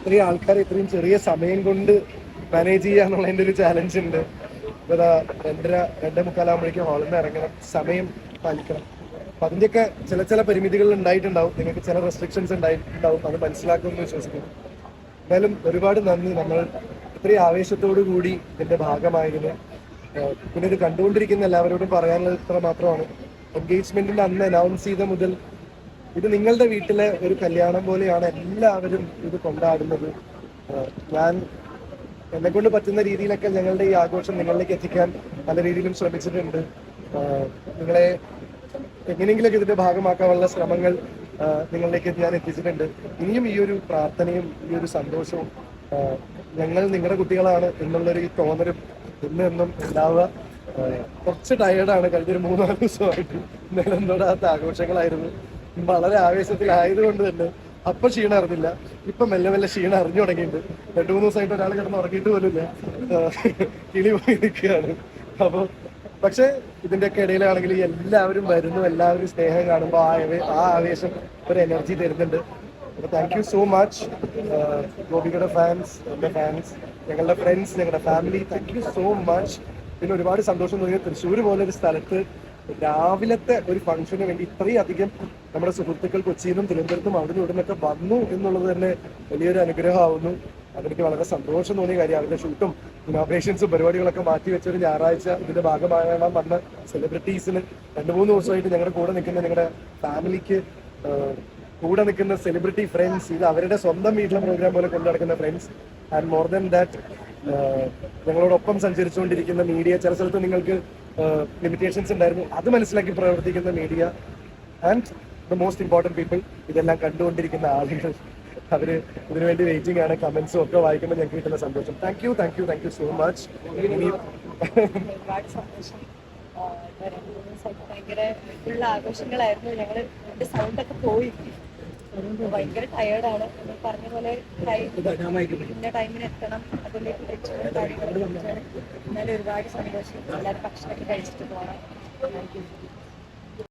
ഇത്രയും ആൾക്കാരെ ഇത്രയും ചെറിയ സമയം കൊണ്ട് മാനേജ് ചെയ്യുക എന്നുള്ളതിൻ്റെ ഒരു ചാലഞ്ച് ഉണ്ട്. ഇപ്പോൾ 2:30-2:45 ഹാളിൽ നിന്ന് ഇറങ്ങണം, സമയം പാലിക്കണം. അപ്പം അതിൻ്റെയൊക്കെ ചില പരിമിതികൾ ഉണ്ടായിട്ടുണ്ടാവും, നിങ്ങൾക്ക് ചില റെസ്ട്രിക്ഷൻസ് ഉണ്ടായിട്ടുണ്ടാവും, അത് മനസ്സിലാക്കുമെന്ന് വിശ്വസിക്കുന്നു. എന്തായാലും ഒരുപാട് നന്ദി. നമ്മൾ ഇത്രയും ആവേശത്തോടു കൂടി ഇതിൻ്റെ ഭാഗമായിരുന്നു. പിന്നെ ഇത് കണ്ടുകൊണ്ടിരിക്കുന്ന എല്ലാവരോടും പറയാനുള്ളത് ഇത്ര മാത്രമാണ്, എൻഗേജ്മെന്റിന്റെ അന്ന് അനൗൺസ് ചെയ്ത മുതൽ ഇത് നിങ്ങളുടെ വീട്ടിലെ ഒരു കല്യാണം പോലെയാണ് എല്ലാവരും ഇത് കൊണ്ടാടുന്നത്. ഞാൻ എന്നെ കൊണ്ട് പറ്റുന്ന രീതിയിലൊക്കെ ഞങ്ങളുടെ ഈ ആഘോഷം നിങ്ങളിലേക്ക് എത്തിക്കാൻ പല രീതിയിലും ശ്രമിച്ചിട്ടുണ്ട്. നിങ്ങളെ എങ്ങനെയെങ്കിലൊക്കെ ഇതിന്റെ ഭാഗമാക്കാനുള്ള ശ്രമങ്ങൾ നിങ്ങളിലേക്ക് ഞാൻ എത്തിച്ചിട്ടുണ്ട്. ഇനിയും ഈ ഒരു പ്രാർത്ഥനയും ഈ ഒരു സന്തോഷവും ഞങ്ങൾ നിങ്ങളുടെ കുട്ടികളാണ് എന്നുള്ളൊരു ഈ തോന്നലും എന്നും ഉണ്ടാവുക. കുറച്ച് ടയേർഡാണ്, കഴിഞ്ഞൊരു 3-4 ദിവസമായിട്ട് നിലനിന്നോടാത്ത ആഘോഷങ്ങളായിരുന്നു. വളരെ ആവേശത്തിലായതുകൊണ്ട് തന്നെ അപ്പൊ ക്ഷീണം അറിഞ്ഞില്ല, ഇപ്പൊ മെല്ലെ മെല്ലെ ക്ഷീണം അറിഞ്ഞു തുടങ്ങിയിട്ടുണ്ട്. 2-3 ദിവസമായിട്ട് ഒരാൾ കിടന്ന് ഉറങ്ങിയിട്ട് പോലുമില്ല, കിളി പോയി നിൽക്കുകയാണ്. അപ്പോൾ പക്ഷെ ഇതിന്റെയൊക്കെ ഇടയിലാണെങ്കിൽ എല്ലാവരും വരുന്നു, എല്ലാവരും സ്നേഹം കാണുമ്പോൾ ആ ആവേശം ഒരു എനർജി തരുന്നുണ്ട്. അപ്പോൾ താങ്ക് യു സോ മച്ച് ഗോപികയുടെ ഫാൻസ്, എൻ്റെ ഫാൻസ്, ഞങ്ങളുടെ ഫ്രണ്ട്സ്, ഞങ്ങളുടെ family, thank you so much. പിന്നെ ഒരുപാട് സന്തോഷം തോന്നിയ തൃശ്ശൂർ പോലൊരു സ്ഥലത്ത് രാവിലത്തെ ഒരു ഫംഗ്ഷന് വേണ്ടി ഇത്രയും അധികം നമ്മുടെ സുഹൃത്തുക്കൾ കൊച്ചിയിൽ നിന്നും തിരുവനന്തപുരത്തും അവിടെ ഇവിടുന്നൊക്കെ വന്നു എന്നുള്ളത് തന്നെ വലിയൊരു അനുഗ്രഹമാവുന്നു. അതെനിക്ക് വളരെ സന്തോഷം തോന്നിയ കാര്യം. അവരുടെ ഷൂട്ടും ഇനോഗ്രേഷൻസും പരിപാടികളൊക്കെ മാറ്റി വെച്ചൊരു ഞായറാഴ്ച ഇതിന്റെ ഭാഗമാകാൻ വന്ന സെലിബ്രിറ്റീസിന് 2-3 ദിവസമായിട്ട് ഞങ്ങളുടെ കൂടെ നിൽക്കുന്ന ഞങ്ങളുടെ ഫാമിലിക്ക് കൂടെ നിൽക്കുന്ന സെലിബ്രിറ്റി ഫ്രണ്ട്സ്, ഇത് അവരുടെ സ്വന്തം വീട്ടിലെ പ്രോഗ്രാം പോലെ കൊണ്ടു നടക്കുന്ന friends, and more than that ഞങ്ങളോടൊപ്പം സഞ്ചരിച്ചുകൊണ്ടിരിക്കുന്ന മീഡിയ. ചില സ്ഥലത്ത് നിങ്ങൾക്ക് ലിമിറ്റേഷൻസ് ഉണ്ടായിരുന്നു, അത് മനസ്സിലാക്കി പ്രവർത്തിക്കുന്ന media, and the most important people, ഇതെല്ലാം കണ്ടുകൊണ്ടിരിക്കുന്ന ആളുകൾ. അവര് ഇതിനുവേണ്ടി വെയിറ്റിംഗ് ആണ്. കമന്റ്സും ഒക്കെ വായിക്കുമ്പോൾ ഞങ്ങൾക്ക് കിട്ടുന്ന സന്തോഷം. Thank you so much. ഒരുപാട് സന്തോഷം. ഭയങ്കര ഫുൾ ആഘോഷങ്ങളായിരുന്നു. ഞങ്ങൾ എന്റെ സൗണ്ടൊക്കെ പോയി, ഭയങ്കര ടയേർഡാണ്. പറഞ്ഞ പോലെ ഇന്ന ടൈമിന് എത്തണം, അതിലേക്ക് കാര്യങ്ങൾ. എന്നാലും ഒരുപാട് സന്തോഷം. എല്ലാവരും ഭക്ഷണമൊക്കെ കഴിച്ചിട്ട് പോകണം. Thank you.